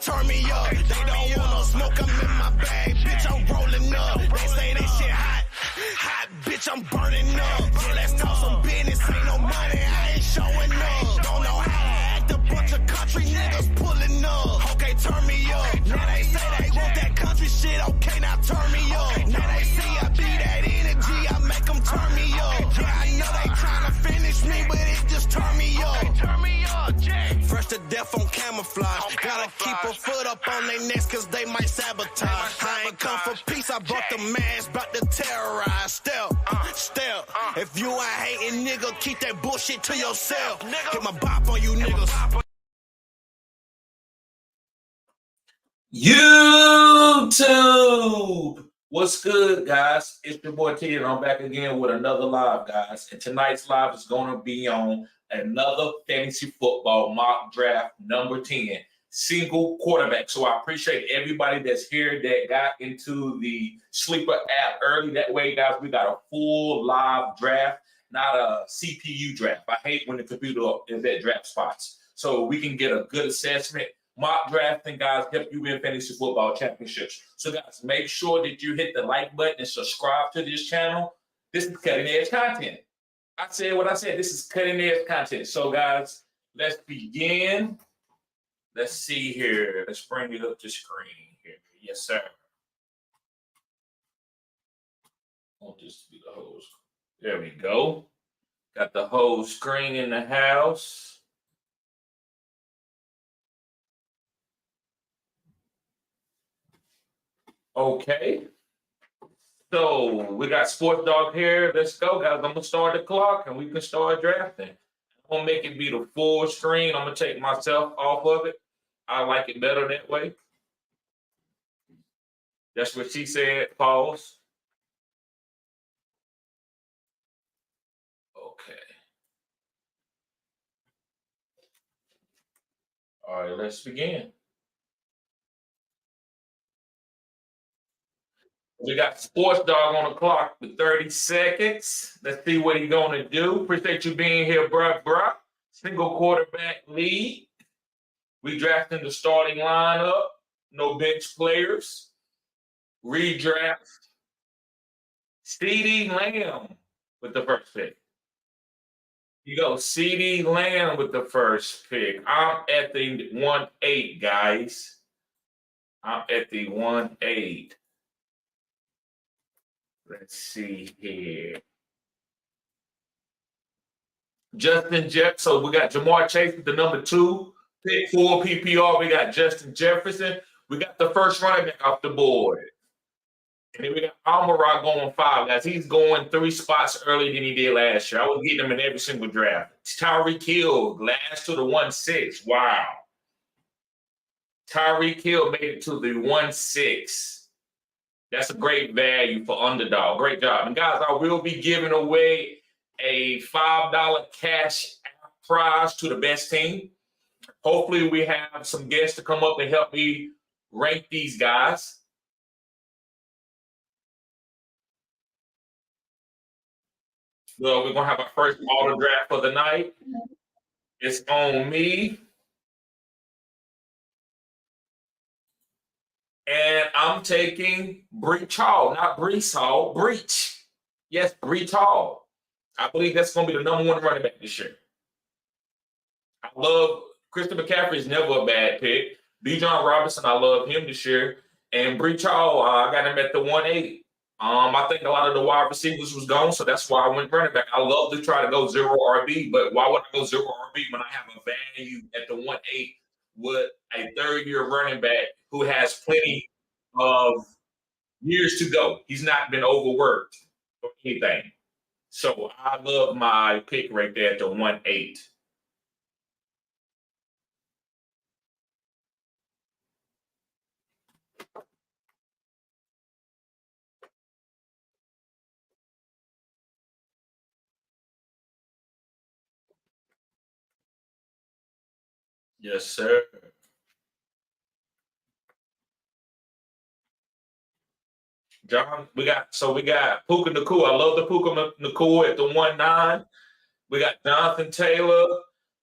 turn me up. They don't want no smoke, I'm in my bag. Bitch, I'm rolling up. They say that shit hot. Hot, bitch, I'm burning up. Yeah, let's talk some business. Ain't no money, I ain't showing up. Don't know how to act. A bunch of country niggas pulling up. Okay, turn me up. Now they say they want that country shit. Okay, now turn me up. Now they see I be that energy. I make them turn me up. Yeah, I know they trying to finish me, but it just turn me up. Turn me up, Jay. Fresh to death on camouflage. Gotta keep a foot up on their necks cause they might sabotage. I ain't come for peace, I brought the mask, about to terrorize. Step. If you ain't hating, nigga, keep that bullshit to yourself. Get my bop on you niggas. YouTube, what's good, guys? It's your boy T, and I'm back again with another live, guys. And tonight's live is going to be on another fantasy football mock draft number 10, single quarterback. So I appreciate everybody that's here that got into the Sleeper app early. That way, guys, we got a full live draft, not a CPU draft. I hate when the computer is at draft spots. So we can get a good assessment. Mock drafting, guys, help you win fantasy football championships. So, guys, make sure that you hit the like button and subscribe to this channel. This is cutting-edge content. I said what I said. This is cutting-edge content. So, guys, let's begin. Let's see here. Let's bring it up to screen here. Yes, sir. I want this to be the whole screen. There we go. Got the whole screen in the house. Okay, so we got Sports Dog here. Let's go, guys. I'm going to start the clock, and we can start drafting. I'm going to make it be the full screen. I'm going to take myself off of it. I like it better that way. That's what she said. Pause. Okay. All right, let's begin. We got Sports Dog on the clock for 30 seconds. Let's see what he's going to do. Appreciate you being here, bruh. Single quarterback lead. We drafting the starting lineup. No bench players. Redraft. CeeDee Lamb with the first pick. You go CeeDee Lamb with the first pick. I'm at the 1-8, guys. I'm at the 1-8. Let's see here. Justin Jefferson. So we got Jamar Chase with the number 2 pick for PPR. We got Justin Jefferson. We got the first running back off the board. And then we got Amara going 5, guys. He's going 3 spots earlier than he did last year. I was getting him in every single draft. Tyreek Hill, last to the 1-6. Wow. Tyreek Hill made it to the 1-6. That's a great value for underdog. Great job. And, guys, I will be giving away a $5 cash prize to the best team. Hopefully we have some guests to come up and help me rank these guys. So we're going to have our first auto draft for the night. It's on me. And I'm taking Breach Hall, not Breece Hall, Breach. Yes, Breach Hall. I believe that's going to be the number 1 running back this year. I love Christian McCaffrey is never a bad pick. Bijan Robinson, I love him this year. And Breach Hall, I got him at the 1-8. I think a lot of the wide receivers was gone, so that's why I went running back. I love to try to go 0 RB, but why would I go 0 RB when I have a value at the 1-8 with a third-year running back who has plenty of years to go? He's not been overworked or anything. So I love my pick right there at the 1-8. Yes, sir. John, we got Puka Nacua. I love the Puka Nacua at the 1-9. We got Jonathan Taylor.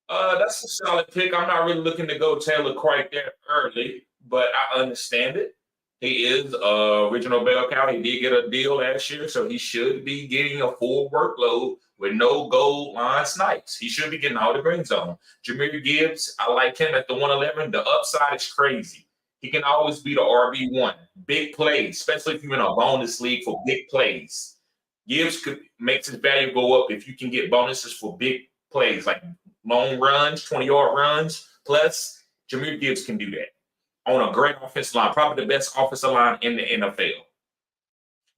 That's a solid pick. I'm not really looking to go Taylor quite that early, but I understand it. He is original bell cow. He did get a deal last year, so he should be getting a full workload with no goal line snipes. He should be getting all the green zone. Jameer Gibbs, I like him at the 111. The upside is crazy. He can always be the RB1. Big plays, especially if you're in a bonus league for big plays. Gibbs could makes his value go up if you can get bonuses for big plays like long runs, 20-yard runs. Plus, Jameer Gibbs can do that on a great offensive line, probably the best offensive line in the NFL.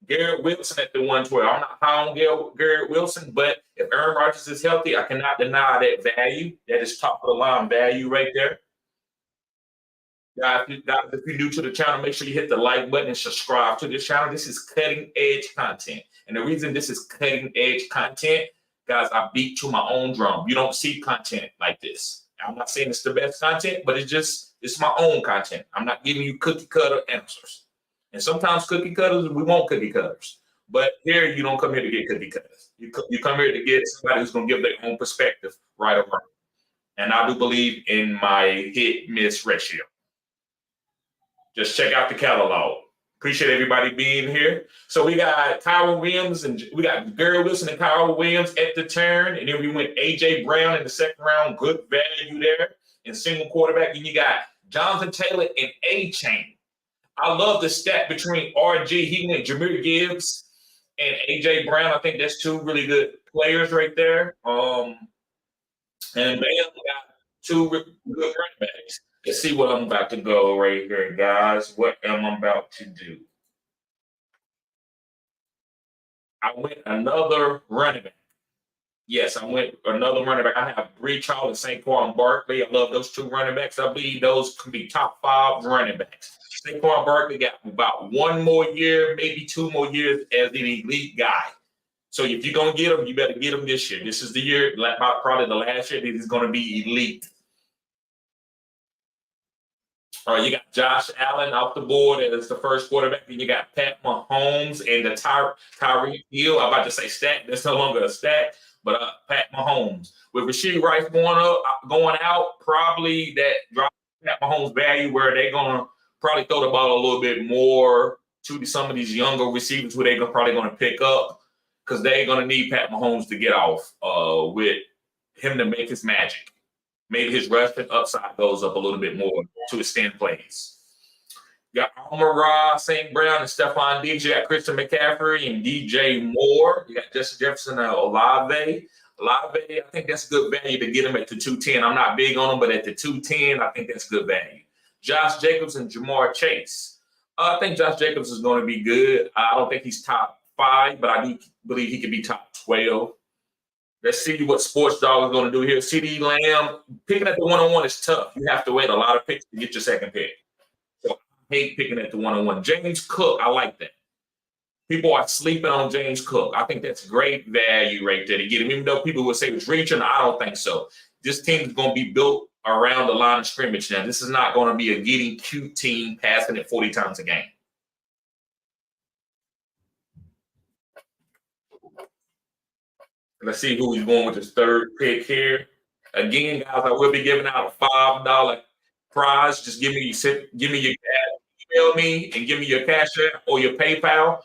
Garrett Wilson at the 112. I'm not high on Garrett Wilson, but if Aaron Rodgers is healthy, I cannot deny that value. That is top of the line value right there. Guys, if you're new to the channel, make sure you hit the like button and subscribe to this channel. This is cutting edge content. And the reason this is cutting edge content, guys, I beat to my own drum. You don't see content like this. I'm not saying it's the best content, but it's my own content. I'm not giving you cookie cutter answers. And sometimes cookie cutters, we want cookie cutters. But here, you don't come here to get cookie cutters. You come here to get somebody who's going to give their own perspective right or wrong. And I do believe in my hit-miss ratio. Just check out the catalog. Appreciate everybody being here. So we got Kyle Williams and we got Garrett Wilson and Kyle Williams at the turn. And then we went A.J. Brown in the second round. Good value there in single quarterback. And you got Jonathan Taylor and A-Chain. I love the stat between RG. He went Jameer Gibbs and A.J. Brown. I think that's two really good players right there. And Bam got two good running backs. Let's see what I'm about to go right here, guys. What am I about to do? I went another running back. Yes, I went another running back. I have Breach Hall and Saquon Barkley. I love those two running backs. I believe those can be top 5 running backs. Saquon Barkley got about 1 more year, maybe 2 more years as an elite guy. So if you're going to get him, you better get him this year. This is the year, probably the last year that he's going to be elite. You got Josh Allen off the board as the first quarterback. Then you got Pat Mahomes and the Tyreek Hill. I'm about to say stat. That's no longer a stat, but Pat Mahomes. With Rashee Rice going out, probably that drops Pat Mahomes' value where they're going to probably throw the ball a little bit more to some of these younger receivers who they're probably going to pick up because they're going to need Pat Mahomes to get off with him to make his magic. Maybe his rushing upside goes up a little bit more to extend plays. You got Amon-Ra, St. Brown, and Stephon Diggs. You got Christian McCaffrey and DJ Moore. You got Justin Jefferson and Olave. I think that's good value to get him at the 210. I'm not big on him, but at the 210, I think that's good value. Josh Jacobs and Jamar Chase. I think Josh Jacobs is going to be good. I don't think he's top 5, but I do believe he could be top 12. Let's see what Sports Dog is going to do here. CeeDee Lamb, picking at the 1-on-1 is tough. You have to wait a lot of picks to get your second pick. So I hate picking at the 1-on-1. James Cook, I like that. People are sleeping on James Cook. I think that's great value right there to get him. Even though people would say it's reaching, I don't think so. This team is going to be built around the line of scrimmage now. This is not going to be a getting cute team passing it 40 times a game. Let's see who he's going with his third pick here. Again, guys, I will be giving out a $5 prize. Just give me your email me and give me your Cash App or your PayPal.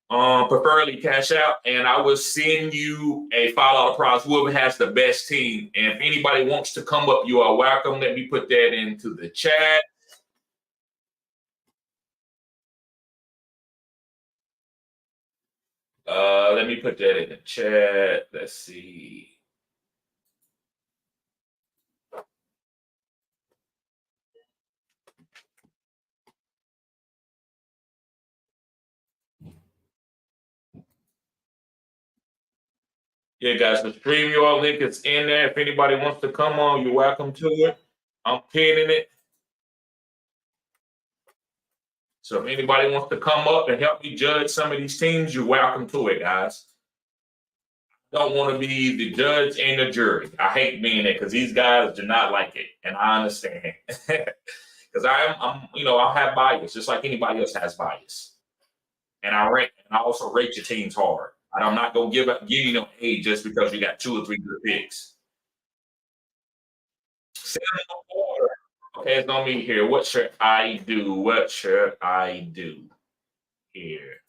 Preferably Cash Out, and I will send you a $5 prize. Whoever has the best team. And if anybody wants to come up, you are welcome. Let me put that into the chat. Let me put that in the chat. Let's see. Yeah, guys, the StreamYard link is in there. If anybody wants to come on, you're welcome to it. I'm pinning it. So if anybody wants to come up and help me judge some of these teams, you're welcome to it, guys. I don't want to be the judge and the jury. I hate being there because these guys do not like it, and I understand. Because I have bias, just like anybody else has bias. And I also rate your teams hard. I'm not gonna give you no A just because you got 2 or 3 good picks. Sam LaPorta. Okay, it's on me here. What should I do? What should I do here?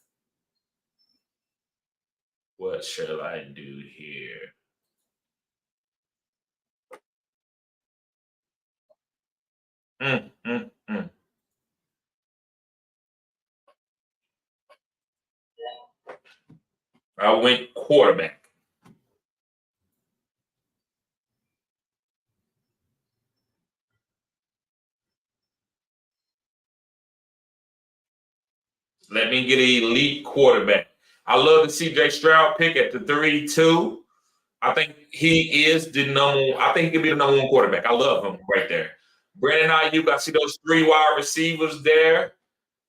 What should I do here? Mm, mm, mm. I went quarterback. Let me get an elite quarterback. I love the CJ Stroud pick at the 3-2. I think he is the number. I think he could be the number one quarterback. I love him right there. Brandon Ayuk, I see those 3 wide receivers there.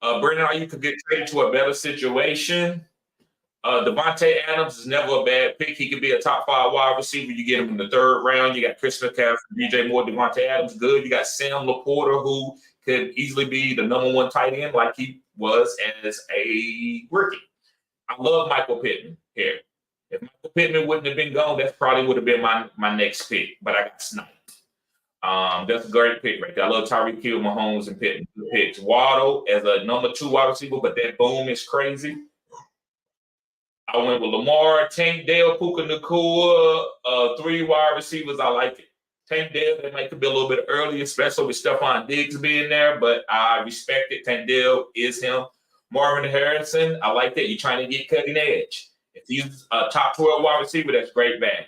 Brandon Ayuk could get traded to a better situation. Devontae Adams is never a bad pick. He could be a top 5 wide receiver. You get him in the 3rd round. You got Chris McCaffrey, DJ Moore, Devontae Adams, good. You got Sam LaPorta, who could easily be the number 1 tight end like he was as a rookie. I love Michael Pittman here. If Michael Pittman wouldn't have been gone, that probably would have been my next pick, but I got sniped. That's a great pick right there. I love Tyreek Hill, Mahomes, and Pittman. Good picks. Waddle as a number 2 wide receiver, but that boom is crazy. I went with Lamar, Tank Dell, Puka Nacua, 3 wide receivers. I like it. Tank Dell, they might be a little bit early, especially with Stephon Diggs being there, but I respect it. Tank Dell is him. Marvin Harrison, I like that. You're trying to get cutting edge. If he's a top 12 wide receiver, that's great value.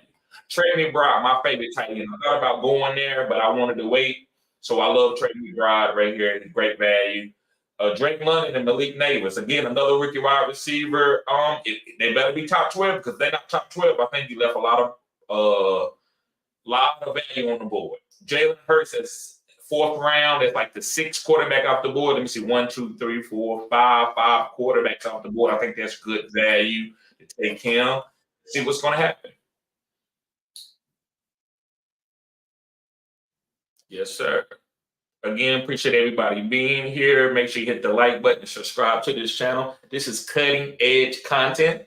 Trey McBride, my favorite tight end. I thought about going there, but I wanted to wait. So I love Trey McBride right here. He's great value. Drake London and Malik Neighbors. Again, another rookie wide receiver. They better be top 12 because they're not top 12. I think you left a lot of value on the board. Jalen Hurts is 4th round. It's like the 6th quarterback off the board. Let me see. 1, 2, 3, 4, 5 quarterbacks off the board. I think that's good value to take him. See what's going to happen. Yes, sir. Again, appreciate everybody being here. Make sure you hit the like button and subscribe to this channel. This is cutting edge content.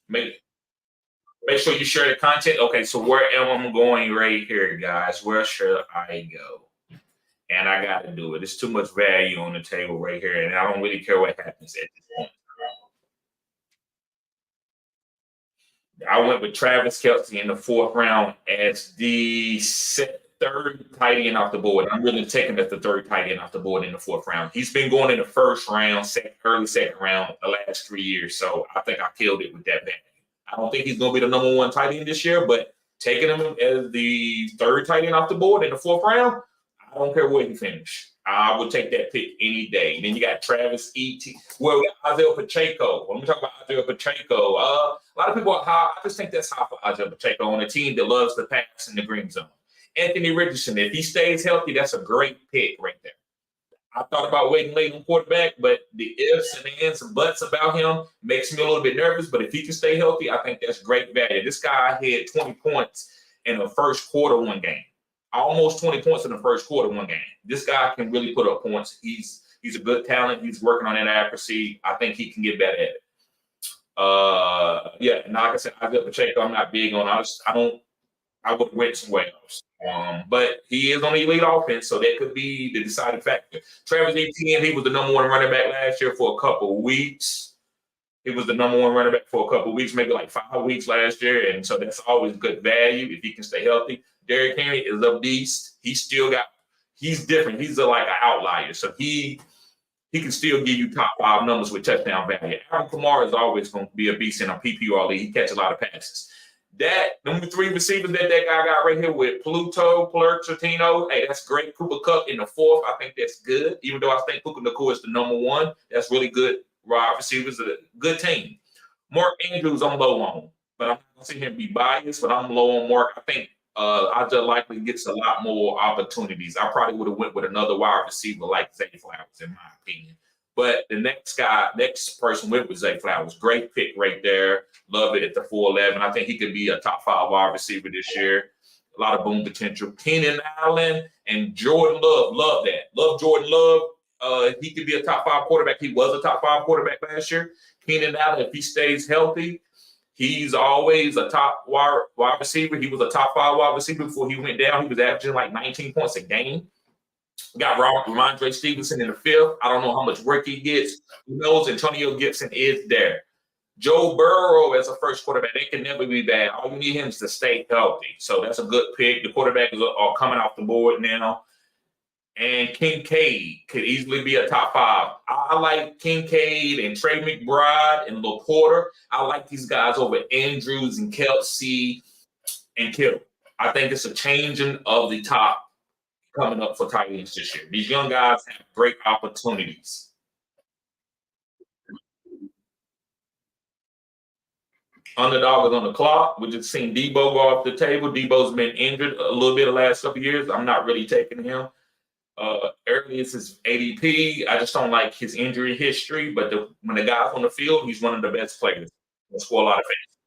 Make sure you share the content. Okay, so where am I going right here, guys? Where should I go? And I got to do it. There's too much value on the table right here, and I don't really care what happens at this point. I went with Travis Kelce in the 4th round as the 3rd tight end off the board. I'm really taking the 3rd tight end off the board in the 4th round. He's been going in the 1st round, early 2nd round the last 3 years. So I think I killed it with that value. I don't think he's going to be the number 1 tight end this year, but taking him as the 3rd tight end off the board in the 4th round, I don't care where he finished. I would take that pick any day. And then you got Travis E.T. Well, we got Isaiah Pacheco. When we talk about Isaiah Pacheco, a lot of people are high. I just think that's high for Isaiah Pacheco on a team that loves the pass in the green zone. Anthony Richardson, if he stays healthy, that's a great pick right there. I thought about waiting late on quarterback, but the ifs and ands and buts about him makes me a little bit nervous. But if he can stay healthy, I think that's great value. This guy had 20 points in the 1st quarter one game. Almost 20 points in the 1st quarter one game. This guy can really put up points. He's a good talent. He's working on that accuracy. I think he can get better at it. Like I said, Isaiah Pacheco, I'm not big on. I would went somewhere else. But he is on the elite offense, so that could be the deciding factor. Travis Etienne, he was the number 1 running back last year for a couple of weeks. He was the number 1 running back for a couple of weeks, maybe like 5 weeks last year, and so that's always good value if he can stay healthy. Derrick Henry is a beast. He's different. He's like an outlier, so he can still give you top 5 numbers with touchdown value. Alvin Kamara is always going to be a beast in a PPR league. He catches a lot of passes. That number 3 receivers that guy got right here with Pluto, Plurtino, hey, that's great. Cooper Kupp in the 4th, I think that's good. Even though I think Puka Nacua is the number 1, that's really good. Wide receivers, a good team. Mark Andrews, I'm low on, but I'm not going to sit here and be biased, but I'm low on Mark. I think Aja likely gets a lot more opportunities. I probably would have went with another wide receiver like Zay Flowers, in my opinion. But the next person went with Zay Flowers. Great pick right there. Love it at the 4'11". I think he could be a top 5 wide receiver this year. A lot of boom potential. Keenan Allen and Jordan Love. Love that. Love Jordan Love. He could be a top 5 quarterback. He was a top 5 quarterback last year. Keenan Allen, if he stays healthy, He's always a top wide receiver. He was a top 5 wide receiver before he went down. He was averaging like 19 points a game. We got Ramondre Stevenson in the 5th. I don't know how much work he gets. Who knows? Antonio Gibson is there. Joe Burrow as a first quarterback, they can never be bad. All you need him is to stay healthy. So that's a good pick. The quarterbacks are coming off the board now. And Kincaid could easily be a top 5. I like Kincaid and Trey McBride and LaPorta. I like these guys over Andrews and Kelsey and Kittle. I think it's a changing of the top coming up for tight ends this year. These young guys have great opportunities. Underdog is on the clock. We just seen Debo go off the table. Debo's been injured a little bit the last couple of years. I'm not really taking him. Early is his ADP. I just don't like his injury history. But when the guy's on the field, he's one of the best players. He'll score a lot of fans.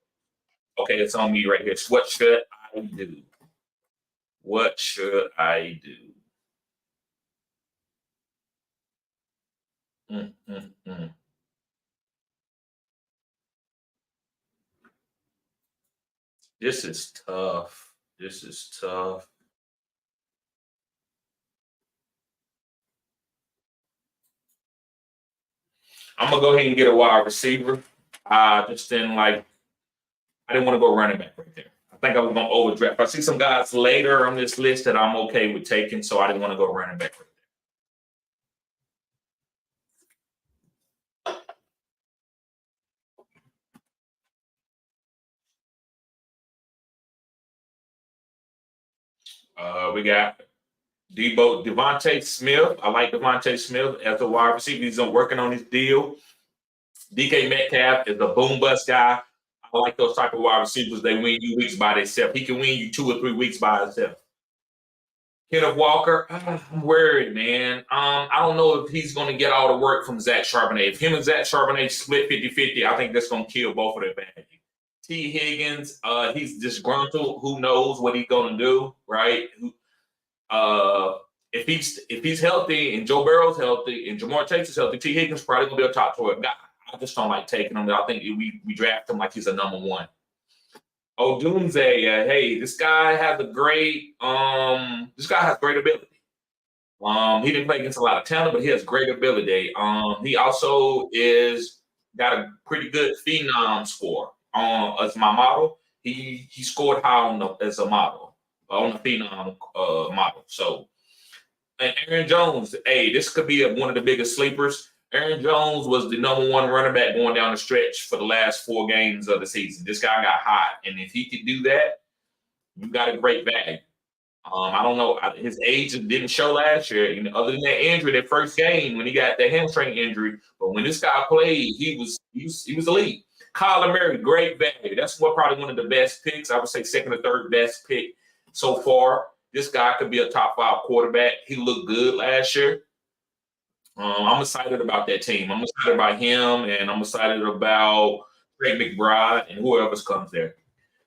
Okay, it's on me right here. So what should I do? What should I do? This is tough. This is tough. I'm gonna go ahead and get a wide receiver. I just didn't like. I didn't want to go running back right there. I think I was gonna overdraft. I see some guys later on this list that I'm okay with taking, so I didn't want to go running back right there. We got Devontae Smith. I like Devontae Smith as a wide receiver. He's working on his deal. DK Metcalf is a boom bust guy. I like those type of wide receivers. They win you weeks by themselves. He can win you 2 or 3 weeks by himself. Kenneth Walker, I'm worried, man. I don't know if he's going to get all the work from Zach Charbonnet. If him and Zach Charbonnet split 50-50, I think that's going to kill both of their bad. T. Higgins, he's disgruntled. Who knows what he's going to do, right? If he's healthy and Joe Burrow's healthy and Jamar Chase is healthy, T. Higgins probably going to be a top 12 guy. I just don't like taking him. I think we draft him like he's a number 1. Odunze, hey, this guy has great ability. He didn't play against a lot of talent, but he has great ability. He also got a pretty good phenom score as my model. He scored high as a model on the phenom model. So, and Aaron Jones, hey, this could be one of the biggest sleepers. Aaron Jones was the number 1 running back going down the stretch for the last 4 games of the season. This guy got hot, and if he could do that, you got a great value. I don't know. His age didn't show last year, other than that injury, that first game when he got that hamstring injury. But when this guy played, he was elite. Kyler Murray, great value. That's probably one of the best picks. I would say 2nd or 3rd best pick so far. This guy could be a top 5 quarterback. He looked good last year. I'm excited about that team. I'm excited about him, and I'm excited about Trey McBride and whoever comes there.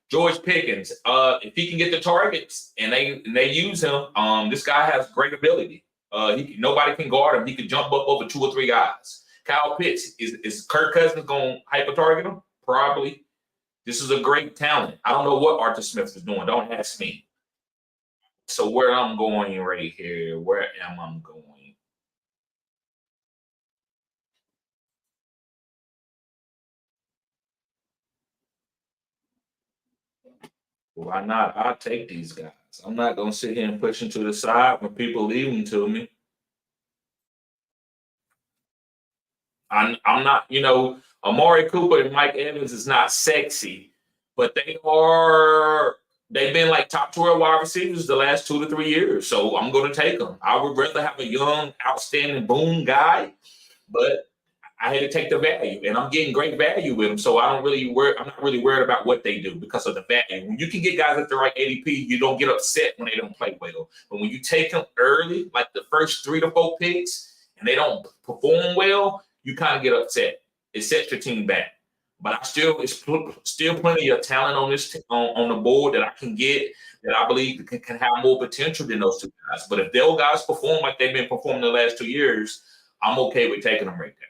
George Pickens, if he can get the targets and they use him, this guy has great ability. Nobody can guard him. He can jump up over 2 or 3 guys. Kyle Pitts, is Kirk Cousins going to hyper target him? Probably. This is a great talent. I don't know what Arthur Smith is doing. Don't ask me. So where I'm going right here, where am I going? Why not? I'll take these guys. I'm not going to sit here and push them to the side when people leave them to me. I'm not, Amari Cooper and Mike Evans is not sexy, but they've been like top 12 wide receivers the last 2 to 3 years. So I'm going to take them. I would rather have a young, outstanding boom guy, but I had to take the value, and I'm getting great value with them. So I'm not really worried about what they do because of the value. When you can get guys at the right ADP, you don't get upset when they don't play well. But when you take them early, like the first 3 to 4 picks, and they don't perform well, you kind of get upset. It sets your team back. But it's still plenty of talent on this on the board that I can get that I believe can have more potential than those 2 guys. But if those guys perform like they've been performing the last 2 years, I'm okay with taking them right there.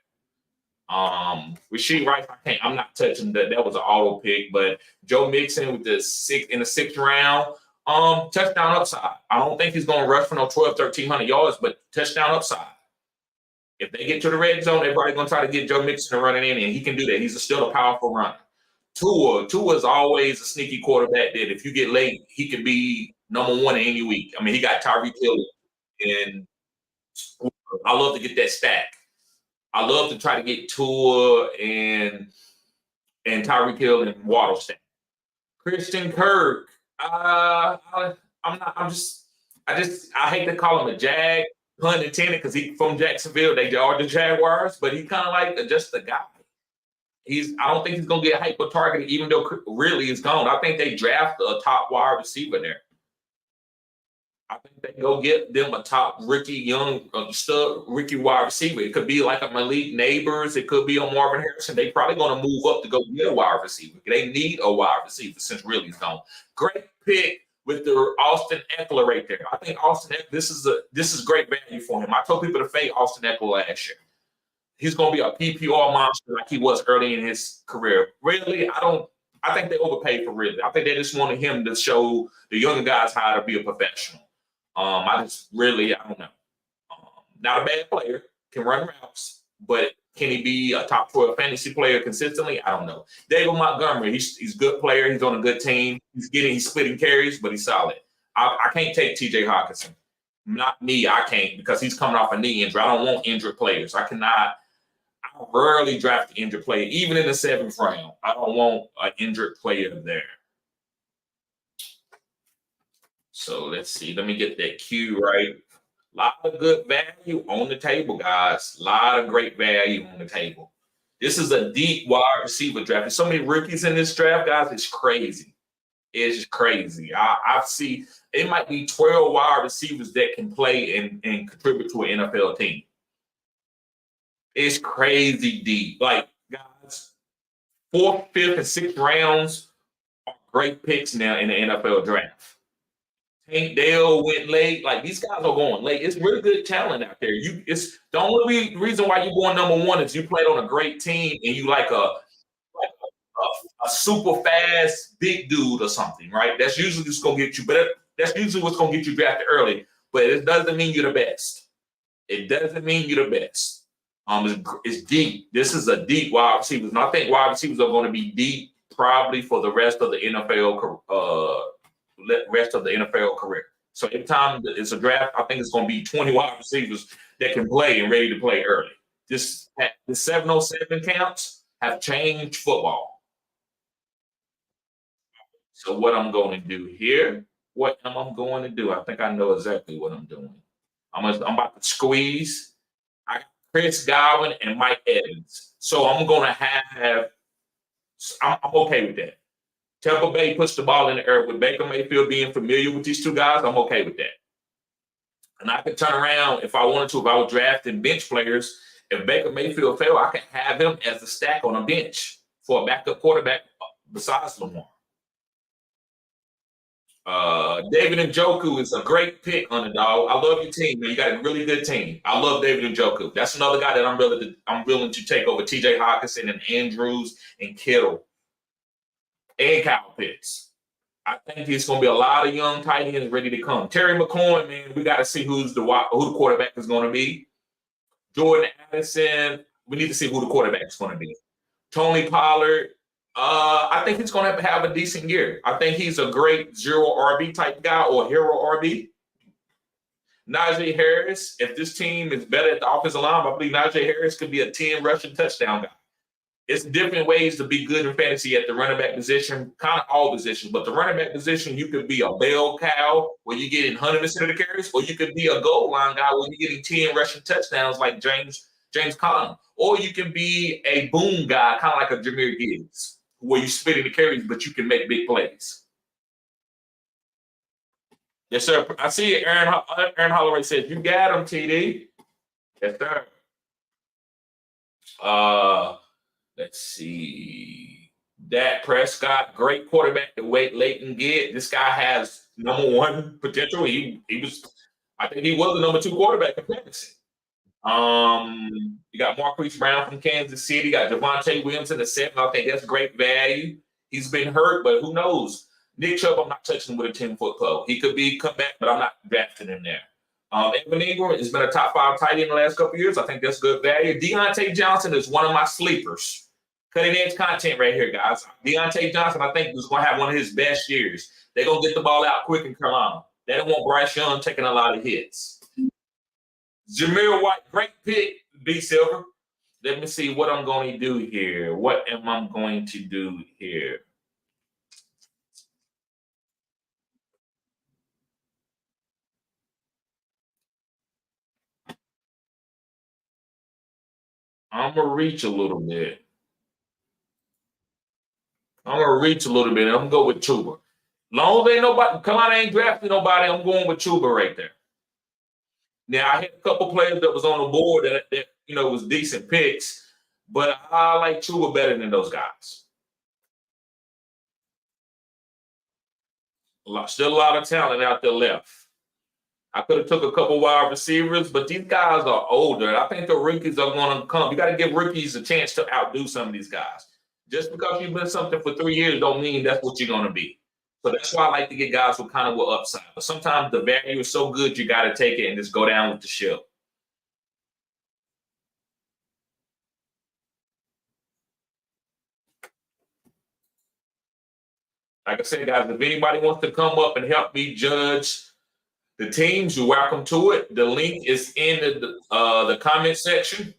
Rasheed Rice, I'm not touching that. That was an auto pick, but Joe Mixon with in the sixth round. Touchdown upside. I don't think he's going to rush for no 1,300 yards, but touchdown upside. If they get to the red zone, everybody's going to try to get Joe Mixon running in, and he can do that. He's still a powerful runner. Tua is always a sneaky quarterback that if you get late, he could be number one in any week. I mean, he got Tyreek Hill, and I love to get that stack. I love to try to get Tua and Tyreek Hill and Waddle stack. Christian Kirk. I hate to call him a Jag, pun intended, because he's from Jacksonville. They are the Jaguars, but he's kind of like just a guy. I don't think he's gonna get hyper targeted, even though really is gone. I think they draft a top wide receiver there. I think they go get them a top young rookie wide receiver. It could be like a Malik Neighbors. It could be a Marvin Harrison. They probably going to move up to go get a wide receiver. They need a wide receiver since Really's gone. Great pick with the Austin Eckler right there. I think Austin Eckler, this is great value for him. I told people to fade Austin Eckler last year. He's going to be a PPR monster like he was early in his career. Really, I think they overpaid for Ridley. I think they just wanted him to show the younger guys how to be a professional. I don't know. Not a bad player, can run routes, but can he be a top 12 fantasy player consistently? I don't know. David Montgomery, he's a good player. He's on a good team. He's splitting carries, but he's solid. I can't take TJ Hawkinson. Not me, I can't, because he's coming off a knee injury. I don't want injured players. I rarely draft an injured player, even in the 7th round. I don't want an injured player there. So let's see. Let me get that cue right. A lot of good value on the table, guys. A lot of great value on the table. This is a deep wide receiver draft. There's so many rookies in this draft, guys. It's crazy. It's just crazy. I see it might be 12 wide receivers that can play and contribute to an NFL team. It's crazy deep. Like, guys, 4th, 5th, and 6th rounds are great picks now in the NFL draft. Tank Dale went late. Like, these guys are going late. It's really good talent out there. It's the only reason why you're going number one is you played on a great team and you like a super fast big dude or something, right? That's usually just gonna get you, but that's usually what's gonna get you drafted early. But it doesn't mean you're the best. It doesn't mean you're the best. It's deep. This is a deep wide receivers, and I think wide receivers are going to be deep probably for the rest of the NFL career. So every time it's a draft, I think it's going to be 20 wide receivers that can play and ready to play early. The 707 counts have changed football. So what I'm going to do here, I think I know exactly what I'm doing. I'm about to squeeze. I got Chris Godwin and Mike Evans. So I'm going to I'm okay with that. Tampa Bay puts the ball in the air with Baker Mayfield being familiar with these two guys. I'm okay with that. And I could turn around if I wanted to, if I was drafting bench players. If Baker Mayfield failed, I could have him as a stack on a bench for a backup quarterback besides Lamar. David Njoku is a great pick, underdog. I love your team, man. You got a really good team. I love David Njoku. That's another guy that I'm willing to take over TJ Hawkinson and Andrews and Kittle and Kyle Pitts. I think it's going to be a lot of young tight ends ready to come. Terry McLaurin, man, we got to see who the quarterback is going to be. Jordan Addison, we need to see who the quarterback is going to be. Tony Pollard, I think he's going to have a decent year. I think he's a great 0 RB type guy or hero RB. Najee Harris, if this team is better at the offensive line, I believe Najee Harris could be a 10 rushing touchdown guy. It's different ways to be good in fantasy at the running back position, kind of all positions. But the running back position, you could be a bell cow where you're getting 100% of the carries, or you could be a goal line guy where you're getting 10 rushing touchdowns like James Conner. Or you can be a boom guy, kind of like a Jahmyr Gibbs, where you're splitting the carries, but you can make big plays. Yes, sir. I see it. Aaron Holloway says, you got him, TD. Yes, sir. Let's see. Dak Prescott, great quarterback to wait late and get. This guy has number one potential. I think he was the number 2 quarterback in fantasy. You got Marquise Brown from Kansas City. You got Javonte Williams in the 7th. I think that's great value. He's been hurt, but who knows? Nick Chubb, I'm not touching him with a 10-foot club. He could be come back, but I'm not drafting him there. Evan Ingram has been a top 5 tight end in the last couple of years. I think that's good value. Deontay Johnson is one of my sleepers. Cutting edge content right here, guys. Deontay Johnson, I think, is going to have one of his best years. They're going to get the ball out quick in Carolina. They don't want Bryce Young taking a lot of hits. Jameer White, great pick, B. Silver. Let me see what I'm going to do here. What am I going to do here? I'm going to reach a little bit. I'm going to reach a little bit, and I'm going to go with Chuba. Long as ain't nobody, Carolina ain't drafting nobody, I'm going with Chuba right there. Now, I had a couple players that was on the board that was decent picks, but I like Chuba better than those guys. Still a lot of talent out there left. I could have took a couple wide receivers, but these guys are older. I think the rookies are going to come. You got to give rookies a chance to outdo some of these guys. Just because you've been something for 3 years don't mean that's what you're going to be. So that's why I like to get guys with kind of with upside. But sometimes the value is so good, you got to take it and just go down with the ship. Like I said, guys, if anybody wants to come up and help me judge the teams, you're welcome to it. The link is in the comment section.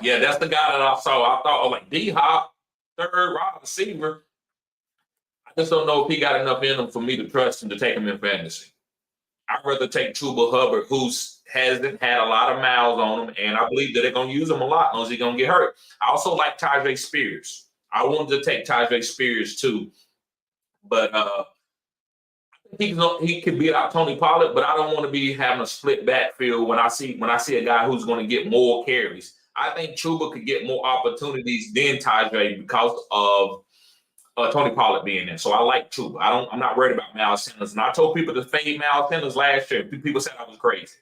Yeah, that's the guy that I saw. I thought, like, D-Hop, third wide receiver. I just don't know if he got enough in him for me to trust him to take him in fantasy. I'd rather take Chuba Hubbard, who hasn't had a lot of miles on him, and I believe that they're going to use him a lot unless he's going to get hurt. I also like Tajay Spears. I wanted to take Tajay Spears too, but he could beat out Tony Pollard, but I don't want to be having a split backfield when I see a guy who's going to get more carries. I think Chuba could get more opportunities than Tajay because of Tony Pollard being there. So I like Chuba. I'm not worried about Miles Sanders. And I told people to fade Miles Sanders last year. People said I was crazy.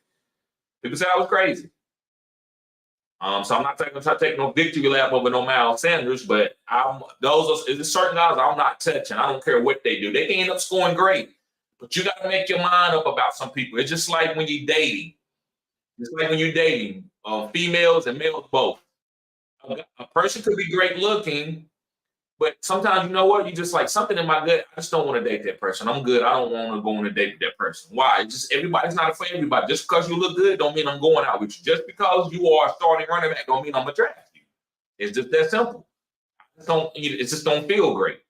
So I'm not taking no victory lap over no Miles Sanders, but there's certain guys I'm not touching. I don't care what they do. They can end up scoring great. But you got to make your mind up about some people. It's just like when you're dating. Females and males both. A person could be great looking, but sometimes, you know what? You just like something in my gut. I just don't want to date that person. I'm good. I don't want to go on a date with that person. Why? It's just everybody's not for everybody. Just because you look good don't mean I'm going out with you. Just because you are a starting running back don't mean I'm going to draft you. It's just that simple. It just don't feel great.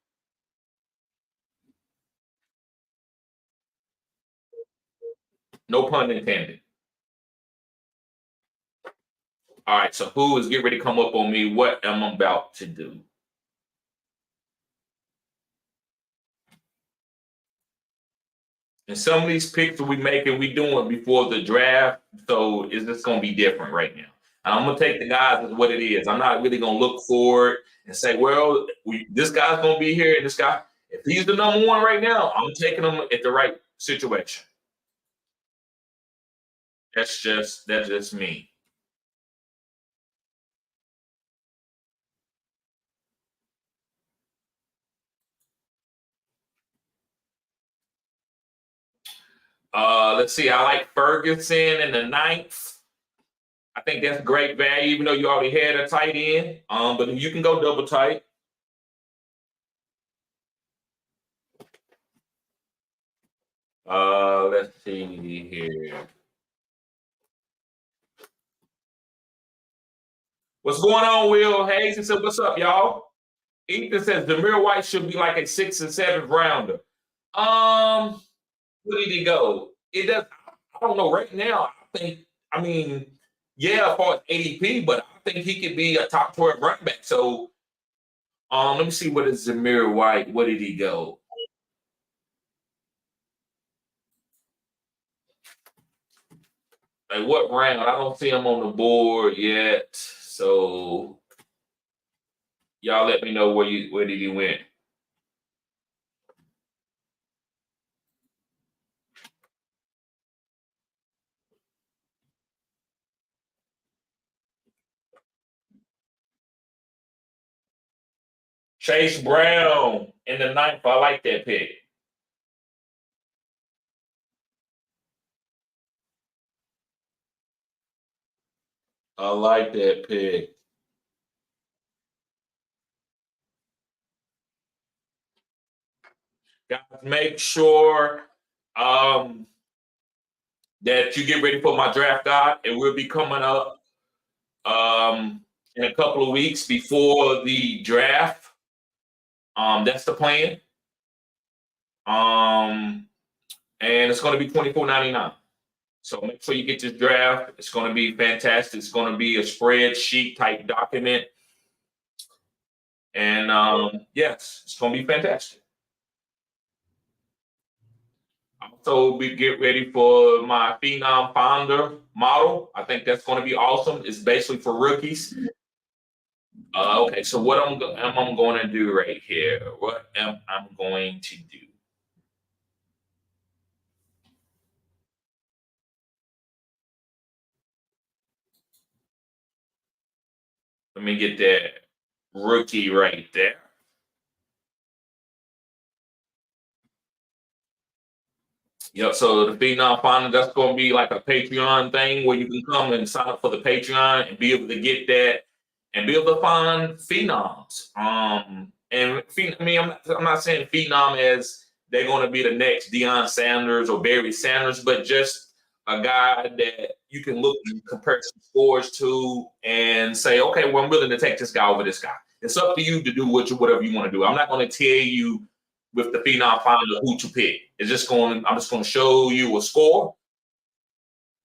No pun intended. All right, so who is getting ready to come up on me? What am I about to do? And some of these picks that we making, we doing before the draft, so it's just going to be different right now. And I'm going to take the guys as what it is. I'm not really going to look for it and say, well, this guy's going to be here, and this guy, if he's the number one right now, I'm taking him at the right situation. That's just me. Let's see. I like Ferguson in the 9th. I think that's great value, even though you already had a tight end. But you can go double tight. Let's see here. What's going on, Will Hayes? He said, "What's up, y'all?" Ethan says Demir White should be like a 6th and 7th rounder. Where did he go? It does. I don't know. Right now, yeah, as far as ADP, but I think he could be a top 12 running back. So, let me see. What is Zamir White? Where did he go? Like what round? I don't see him on the board yet. So, y'all let me know where did he went. Chase Brown in the 9th. I like that pick. I like that pick. Guys, make sure that you get ready for my draft guide. It will be coming up in a couple of weeks before the draft. That's the plan. And it's going to be $24.99. So make sure you get this draft. It's going to be fantastic. It's going to be a spreadsheet type document. And yes, it's going to be fantastic. Also, we get ready for my Phenom Founder model. I think that's going to be awesome. It's basically for rookies. Okay, so what am I going to do right here? What am I going to do? Let me get that rookie right there. Yep, so the Phenom Founder, that's going to be like a Patreon thing where you can come and sign up for the Patreon and be able to get that and be able to find phenoms. And I mean, I'm not saying phenom as they're going to be the next Deion Sanders or Barry Sanders, but just a guy that you can look and compare some scores to and say, okay, well, I'm willing to take this guy over this guy. It's up to you to do whatever you want to do. I'm not going to tell you with the Phenom Founder who to pick. I'm just going to show you a score,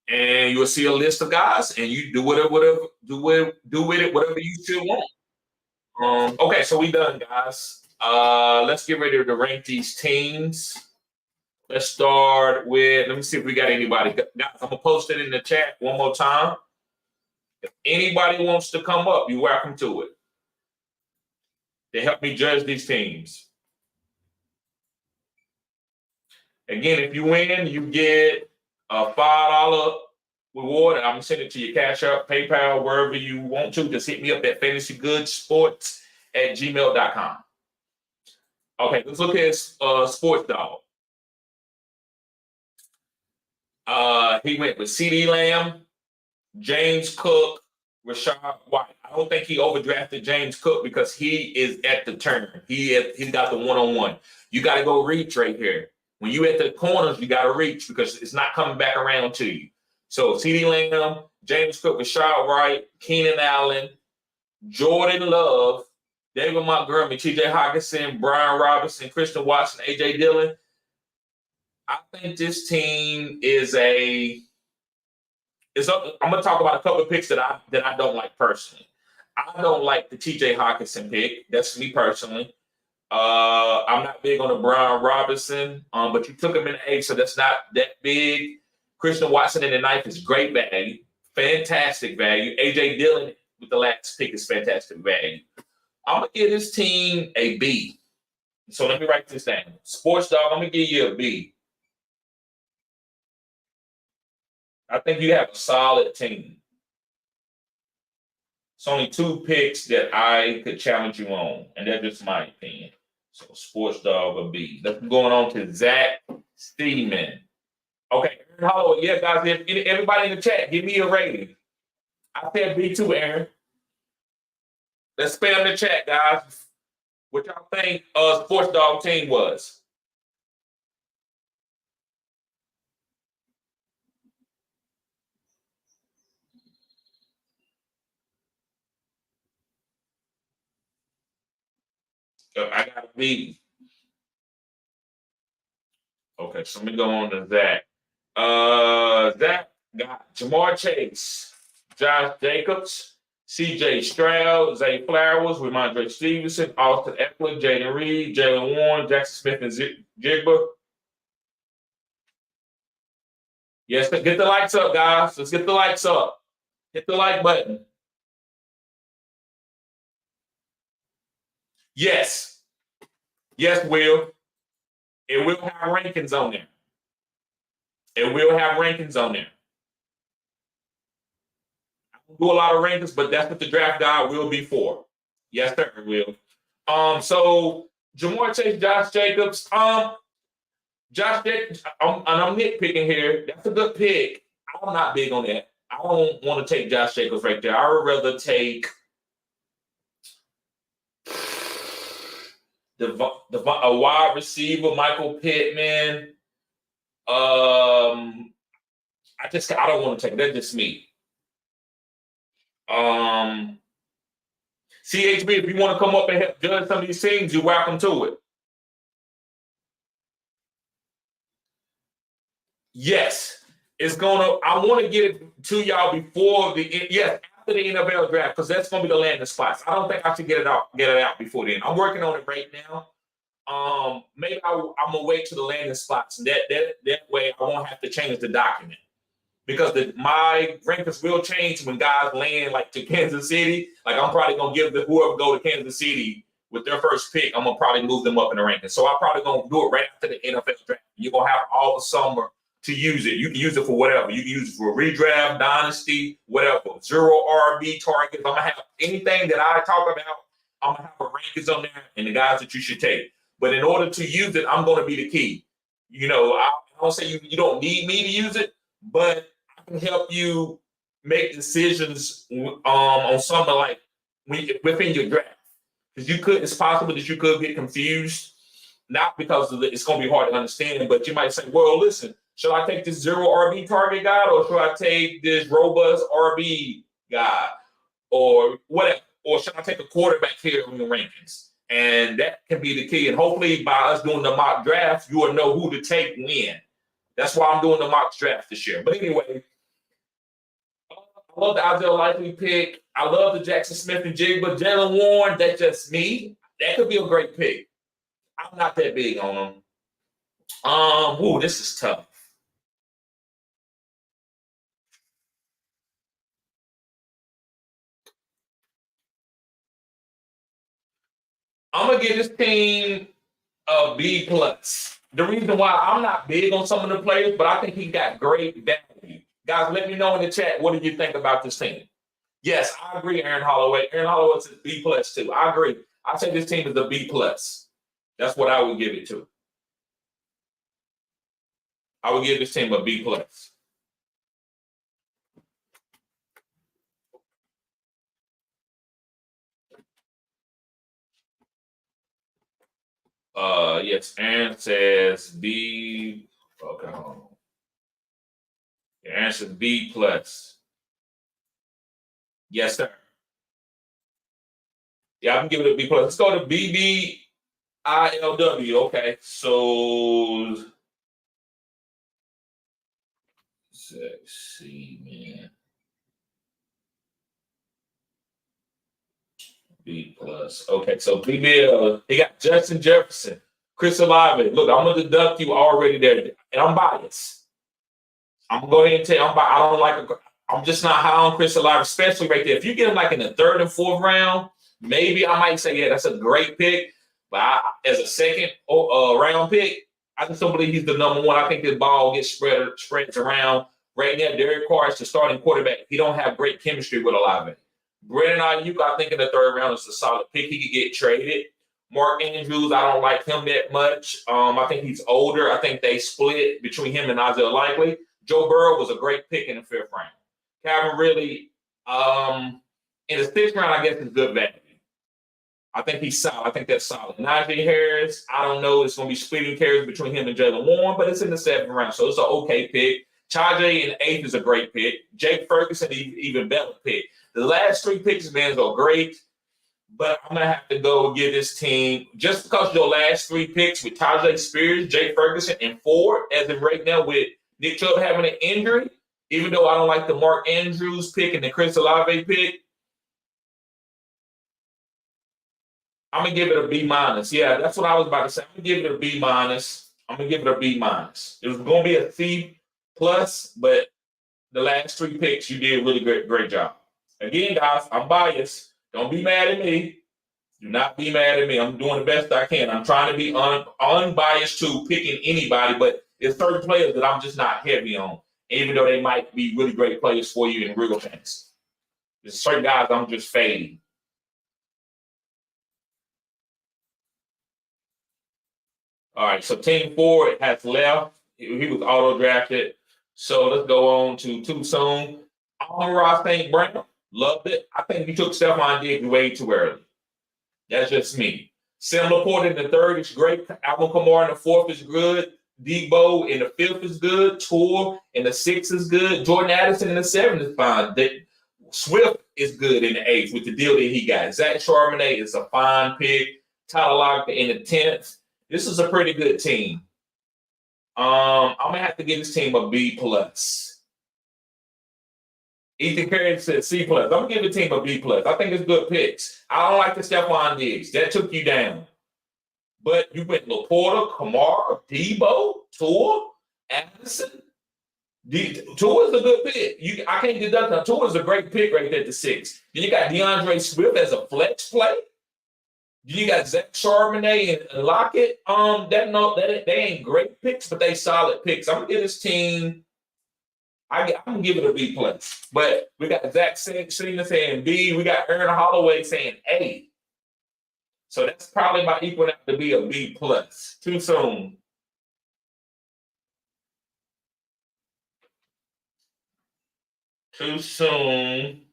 and you'll see a list of guys, and you do whatever with it whatever you still want. Okay, so we done, guys. Let's get ready to rank these teams. Let's start with. Let me see if we got anybody. Guys, I'm gonna post it in the chat one more time. If anybody wants to come up, you're welcome to it. To help me judge these teams. Again, if you win, you get a $5 reward, and I'm going to send it to your Cash App, PayPal, wherever you want to. Just hit me up at fantasygoodssports@gmail.com. Okay, let's look at Sports Dog. He went with CeeDee Lamb, James Cook, Rashad White. I don't think he overdrafted James Cook because he is at the turn. He's got the one-on-one. You got to go reach right here. When you at the corners, you got to reach because it's not coming back around to you. So CeeDee Lamb, James Cook, Rashad White, Keenan Allen, Jordan Love, David Montgomery, T.J. Hockenson, Brian Robinson, Christian Watson, A.J. Dillon. I think this team is I'm going to talk about a couple of picks that I don't like personally. I don't like the T.J. Hockenson pick. That's me personally. I'm not big on the Brian Robinson, but you took him in the 8th, so that's not that big. Christian Watson in the 9th is great value, fantastic value. A.J. Dillon with the last pick is fantastic value. I'm going to give this team a B. So let me write this down. Sports Dog, I'm going to give you a B. I think you have a solid team. It's only 2 picks that I could challenge you on, and that's just my opinion. So Sports Dog a B. Let's go on to Zach Steeman. Okay, Holloway. Yeah, guys, everybody in the chat, give me a rating. I said B too, Aaron. Let's spam the chat, guys. What y'all think Sports Dog team was? I got a B. Okay, so let me go on to Zach. Zach got Jamar Chase, Josh Jacobs, C.J. Stroud, Zay Flowers, Ramondre Stevenson, Austin Eckler, Jaden Reed, Jalen Warren, Jackson Smith, and Jigba. Yes, get the likes up, guys. Let's get the likes up. Hit the like button. Yes. Yes, Will. It will have rankings on there. It will have rankings on there. I don't do a lot of rankings, but that's what the draft guide will be for. Yes, sir, it will. So Jamar Chase, Josh Jacobs. Josh Jacobs, and I'm nitpicking here. That's a good pick. I'm not big on that. I don't want to take Josh Jacobs right there. I would rather take a wide receiver, Michael Pittman. I don't want to take it. That's just me. CHB, if you want to come up and help judge some of these teams, you're welcome to it. Yes, it's I want to get it to y'all before after the NFL draft, because that's gonna be the landing spots. I don't think I should get it out before then. I'm working on it right now. Maybe I'm gonna wait to the landing spots. That way I won't have to change the document, because my rankings will change when guys land like to Kansas City. Like, I'm probably gonna give whoever go to Kansas City with their first pick, I'm gonna probably move them up in the rankings. So I'm probably gonna do it right after the NFL draft. You're gonna have all the summer to use it. You can use it for whatever. You can use it for redraft, dynasty, whatever. 0 RB targets. I'm gonna have anything that I talk about. I'm gonna have a rankings on there and the guys that you should take. But in order to use it, I'm gonna be the key. I don't say you don't need me to use it, but I can help you make decisions on something like within your draft. Because it's possible that you could get confused, not because it's going to be hard to understand, but you might say, well, listen, should I take this 0 RB target guy, or should I take this robust RB guy, or whatever? Or should I take a quarterback here in the rankings? And that can be the key. And hopefully by us doing the mock draft, you will know who to take when. That's why I'm doing the mock draft this year. But anyway, I love the Isaiah Likely pick. I love the Jackson Smith and Jigba. Jalen Warren, that's just me. That could be a great pick. I'm not that big on him. This is tough. I'm gonna give this team a B+. The reason why I'm not big on some of the players, but I think he got great value. Guys, let me know in the chat, what do you think about this team? Yes, I agree, Aaron Holloway. Aaron Holloway is B+ too. I agree. I say this team is a B+. That's what I would give it to. I would give this team a B+. Yes, Aaron says B. Okay, hold on. Aaron says B+. Yes, sir. Yeah, I can give it a B+. Let's go to BBILW. Okay, so let's see, man. B+. Okay, so BBL, he got Justin Jefferson, Chris Olave. Look, I'm gonna deduct you already there, and I'm biased. I'm gonna go ahead and tell you, I'm just not high on Chris Olave, especially right there. If you get him like in the 3rd and 4th round, maybe I might say, yeah, that's a great pick. But as a second round pick, I just don't believe he's the number one. I think this ball gets spreads around. Right now, Derek Carr is the starting quarterback. He don't have great chemistry with Olave. Brandon Ayuk, I think in the 3rd round is a solid pick. He could get traded. Mark Andrews, I don't like him that much. I think he's older. I think they split between him and Isaiah Likely. Joe Burrow was a great pick in the 5th round. Calvin Ridley, in the 6th round, I guess is good value. I think he's solid. I think that's solid. Najee Harris, I don't know. It's going to be splitting carries between him and Jalen Warren, but it's in the 7th round, so it's an okay pick. Tajay in the 8th is a great pick. Jake Ferguson, even better pick. The last 3 picks, man, are great, but I'm going to have to go give this team, just because your last 3 picks with Tajay Spears, Jake Ferguson, and Ford, as of right now with Nick Chubb having an injury, even though I don't like the Mark Andrews pick and the Chris Olave pick, I'm going to give it a B-. Yeah, that's what I was about to say. I'm going to give it a B-. I'm going to give it a B-. It was going to be a C+, but the last 3 picks, you did a really great job. Again, guys, I'm biased. Don't be mad at me. Do not be mad at me. I'm doing the best I can. I'm trying to be unbiased to picking anybody, but there's certain players that I'm just not heavy on, even though they might be really great players for you in real things. There's certain guys I'm just fading. All right, so team 4 has left. He was auto-drafted. So let's go on to too soon. Amon-Ra St. Brown, loved it. I think you took Stephon Diggs way too early. That's just me. Sam Laporte in the 3rd is great. Alvin Kamara in the 4th is good. Debo in the 5th is good. Tua in the 6th is good. Jordan Addison in the 7th is fine. Swift is good in the 8th with the deal that he got. Zach Charbonnet is a fine pick. Tyler Lockett in the 10th. This is a pretty good team. I'm gonna have to give this team a B plus. Ethan Perry said C plus. I'm gonna give the team a B plus. I think it's good picks. I don't like the Stephon Diggs. That took you down. But you went Laporta, Kamara, Debo, Tua, Addison. Tua is a good pick. I can't deduct that. Tua is a great pick right there at the 6. Then you got DeAndre Swift as a flex play. You got Zach Charbonnet and Lockett. They ain't great picks, but they solid picks. I'm gonna give this team. I'm gonna give it a B plus. But we got Zach Cena saying B. We got Aaron Holloway saying A. So that's probably my equal out to be a B plus. Too soon. Too soon.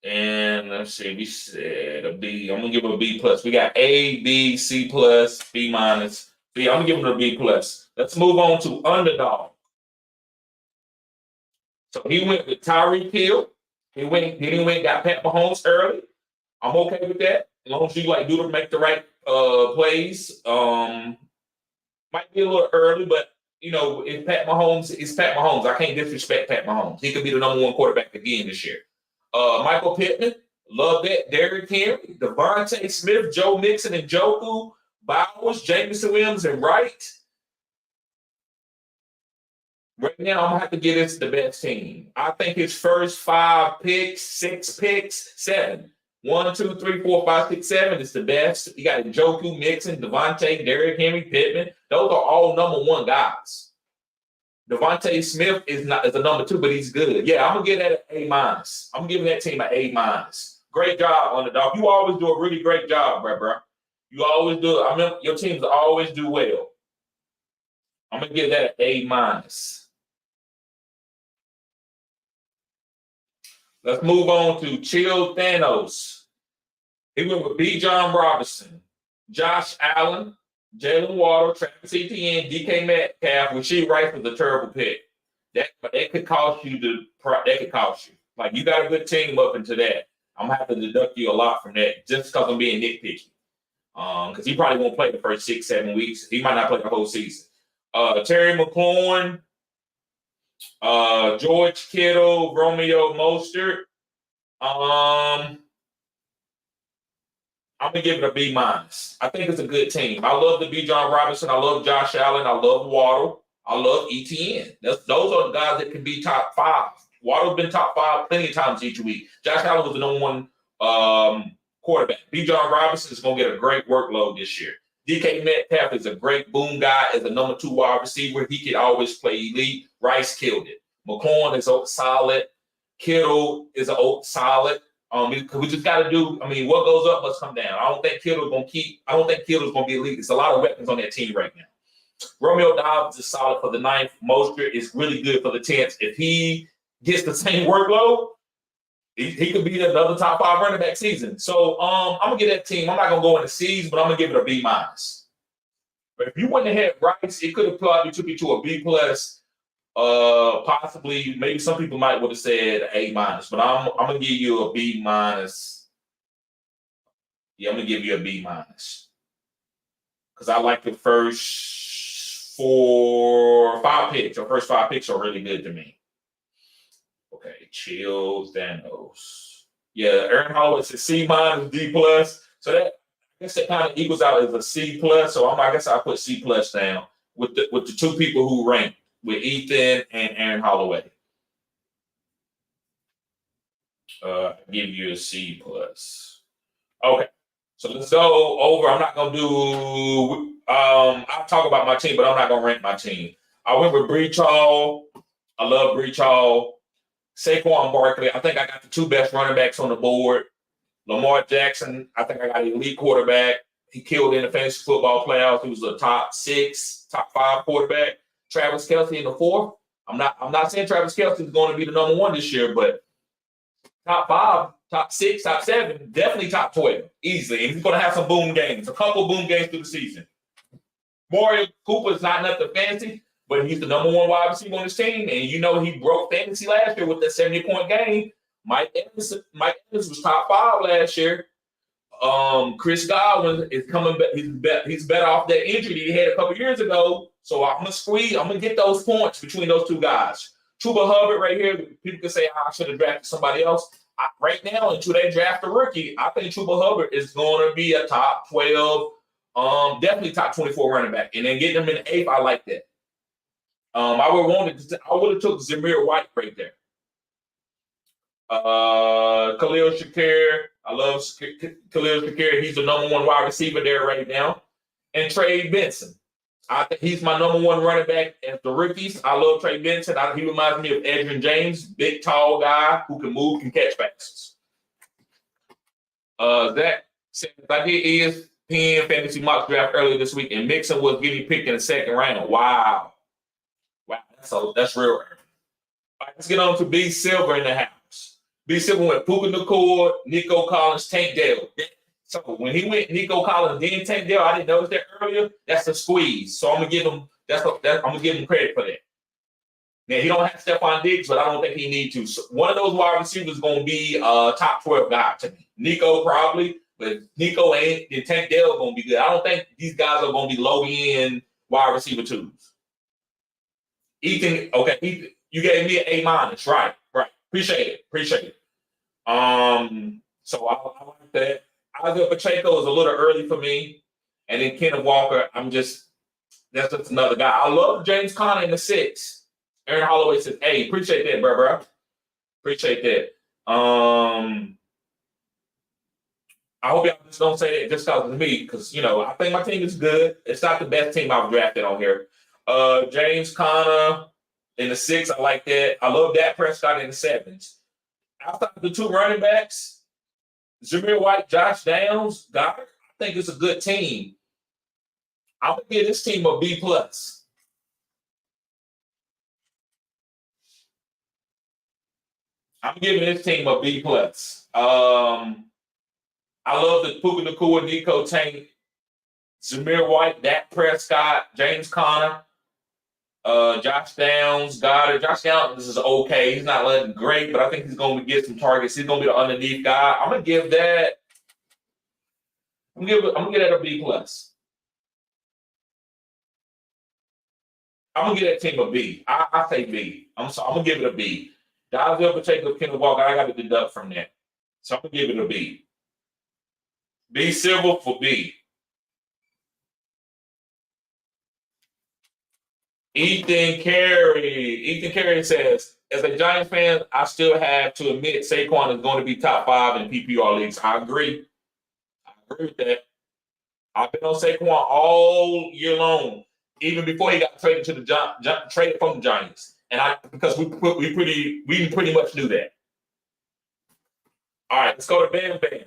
And let's see, we said a B. I'm gonna give it a B plus. We got A, B, C plus, B minus. B. I'm gonna give it a B plus. Let's move on to underdog. So he went with Tyreek Hill. He went, got Pat Mahomes early. I'm okay with that. As long as you do to make the right plays. Might be a little early, but if Pat Mahomes is Pat Mahomes, I can't disrespect Pat Mahomes. He could be the number 1 quarterback again this year. Michael Pittman, love that. Derrick Henry, Devontae Smith, Joe Mixon, and Njoku, Bowers, Jameson Williams, and Wright. Right now, I'm going to have to give this the best team. I think his first 5 picks, 6 picks, 7. 1, 2, 3, 4, 5, 6, 7 is the best. You got Njoku, Mixon, Devontae, Derrick Henry, Pittman. Those are all number 1 guys. Devontae Smith is a number 2, but he's good. Yeah, I'm gonna give that an A minus. I'm giving that team an A minus. Great job, underdog. You always do a really great job, bro. You always do. I mean, your teams always do well. I'm gonna give that an A minus. Let's move on to Chill Thanos. He went with B. John Robinson, Josh Allen, Jalen Waddle, Travis Etienne, DK Metcalf, Rasheed Rice was a terrible pick. That could cost you that could cost you. Like, you got a good team up into that. I'm gonna have to deduct you a lot from that just because I'm being nitpicky. Because he probably won't play the first 6-7 weeks. He might not play the whole season. Terry McLaurin, George Kittle, Romeo Mostert. I'm gonna give it a B minus. I think it's a good team. I love the B. John Robinson. I love Josh Allen. I love Waddle. I love Etienne. Those are the guys that can be top 5. Waddle's been top 5 plenty of times each week. Josh Allen was the number 1 quarterback. B. John Robinson is gonna get a great workload this year. DK Metcalf is a great boom guy as a number 2 wide receiver. He can always play elite. Rice killed it. McLaurin is solid. Kittle is solid. We just got to do. I mean, what goes up must come down. I don't think Kittle's going to be elite. It's a lot of weapons on that team right now. Romeo Dobbs is solid for the 9th. Mostert is really good for the 10th. If he gets the same workload, he could be another top 5 running back season. So I'm gonna give that team. I'm not gonna go in the C's, but I'm gonna give it a B minus. But if you went ahead Rice, it could have probably took you to a B plus. Possibly, maybe some people might would have said A minus, but I'm gonna give you a B minus. Yeah, I'm gonna give you a B minus because I like the first 5 picks. The first 5 picks are really good to me. Okay, chill Thanos. Yeah, Aaron Holloway is a C minus, D plus. So that I guess that kind of equals out as a C plus. So I guess I'll put C plus down with the 2 people who ranked. With Ethan and Aaron Holloway. Give you a C plus. Okay. So let's go over. I'm not gonna do I'll talk about my team, but I'm not gonna rank my team. I went with Breach Hall. I love Breach Hall. Saquon Barkley. I think I got the 2 best running backs on the board. Lamar Jackson. I think I got an elite quarterback. He killed in the fantasy football playoffs. He was a top 6, top 5 quarterback. Travis Kelce in the 4th. I'm not saying Travis Kelce is going to be the number 1 this year, but top 5, top 6, top 7, definitely top 12, easily. And he's going to have some boom games, a couple boom games through the season. Mario Cooper is not nothing fancy, but he's the number 1 wide receiver on his team. And you know he broke fantasy last year with that 70-point game. Mike Evans was top 5 last year. Chris Godwin is coming back. He's better off that injury that he had a couple years ago. So I'm gonna get those points between those 2 guys. Chuba Hubbard right here. People can say I should have drafted somebody else. Right now, until they draft a rookie, I think Chuba Hubbard is going to be a top 12, definitely top 24 running back. And then getting him in the 8th, I like that. I would have took Zamir White right there. Khalil Shakir. I love Khalil Shakir. He's the number 1 wide receiver there right now. And Trey Benson. I think he's my number 1 running back as the rookies. I love Trey Benson. He reminds me of Adrian James, big, tall guy who can move, can catch passes. That says I did ESPN fantasy mock draft earlier this week, and Mixon was getting picked in the 2nd round. Wow, that's real. All right, let's get on to B Silver in the house. B Silver went Puka Nacua, Nico Collins, Tank Dell. So when he went Nico Collins, then Tank Dell, I didn't notice that earlier. That's a squeeze. So I'm gonna give him. I'm gonna give him credit for that. Now he don't have Stephon Diggs, but I don't think he need to. So one of those wide receivers is gonna be top 12 guy to me. Nico probably, but Nico and Tank Dell gonna be good. I don't think these guys are gonna be low end wide receiver 2s. Ethan, okay, Ethan, you gave me an A-, right? Appreciate it. So I like that. Isaiah Pacheco is a little early for me. And then Kenneth Walker, that's just another guy. I love James Conner in the 6. Aaron Holloway says, hey, appreciate that, bro. Appreciate that. I hope y'all just don't say that just because of me, because, I think my team is good. It's not the best team I've drafted on here. James Conner in the 6, I like that. I love Dak Prescott in the 7s. Outside of the 2 running backs, Zamir White, Josh Downs, Goddard, I think it's a good team. I'm going to give this team a B+. I'm giving this team a B+. I love the Puka Nacua, Nico Tank, Zamir White, Dak Prescott, James Conner, Josh Downs, Goddard. Josh Downs is okay. He's not letting great, but I think he's going to get some targets. He's going to be the underneath guy. I'm going to give that. I'm going to give that a B+. I'm going to give that team a B. I say B. I'm going to give it a B. Isaiah Pacheco, Kenneth Walker, I got to deduct from that. So I'm going to give it a B. B Silver for B. Ethan Carey says, as a Giants fan, I still have to admit Saquon is going to be top 5 in PPR leagues. I agree with that. I've been on Saquon all year long, even before he got traded to the traded from the Giants, because we pretty much knew that. All right, let's go to Bam Bam.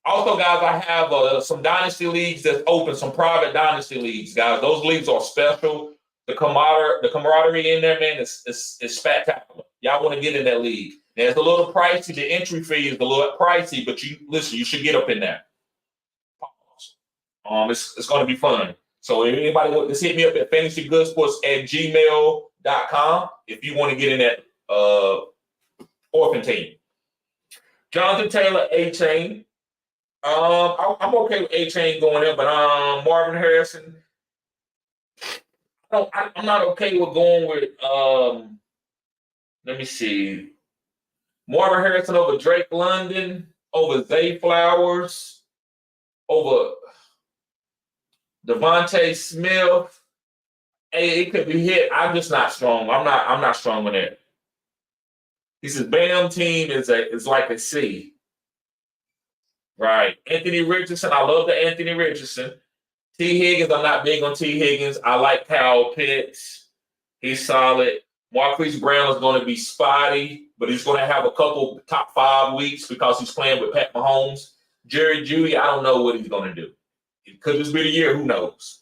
Also, guys, I have some dynasty leagues that's open, some private dynasty leagues, guys. Those leagues are special. The camaraderie in there, man, is spectacular. Y'all want to get in that league. Now, it's a little pricey. The entry fee is a little pricey, but you should get up in there. It's going to be fun. So if anybody wants, just hit me up at fantasygoodsports@gmail.com if you want to get in that orphan team. Jonathan Taylor, A-Chain. I'm okay with A-Chain going in, but Marvin Harrison. I'm not okay with going with let me see. Marvin Harrison over Drake London, over Zay Flowers, over Devontae Smith. Hey, it could be hit. I'm just not strong. I'm not strong on that. He says Bam team is like a C. Right. Anthony Richardson. I love the Anthony Richardson. T. Higgins, I'm not big on T. Higgins. I like Kyle Pitts. He's solid. Marquise Brown is going to be spotty, but he's going to have a couple top 5 weeks because he's playing with Pat Mahomes. Jerry Jeudy, I don't know what he's going to do. Could this be the year? Who knows?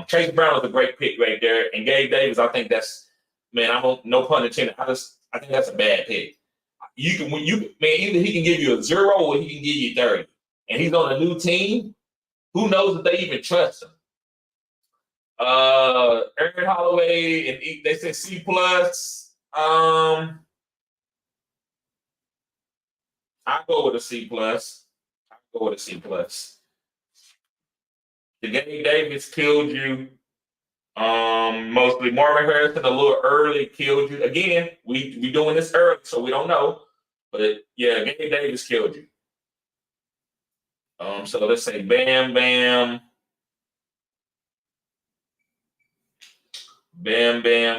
Chase Brown was a great pick right there, and Gabe Davis. I think that's no pun intended. I think that's a bad pick. Either he can give you a 0 or he can give you 30, and he's on a new team. Who knows if they even trust him? Aaron Holloway, and they said C+. I go with a C+. The Gabe Davis killed you. Mostly Marvin Harrison a little early killed you. Again, we doing this early, so we don't know. But yeah, Gabe Davis killed you. So let's say Bam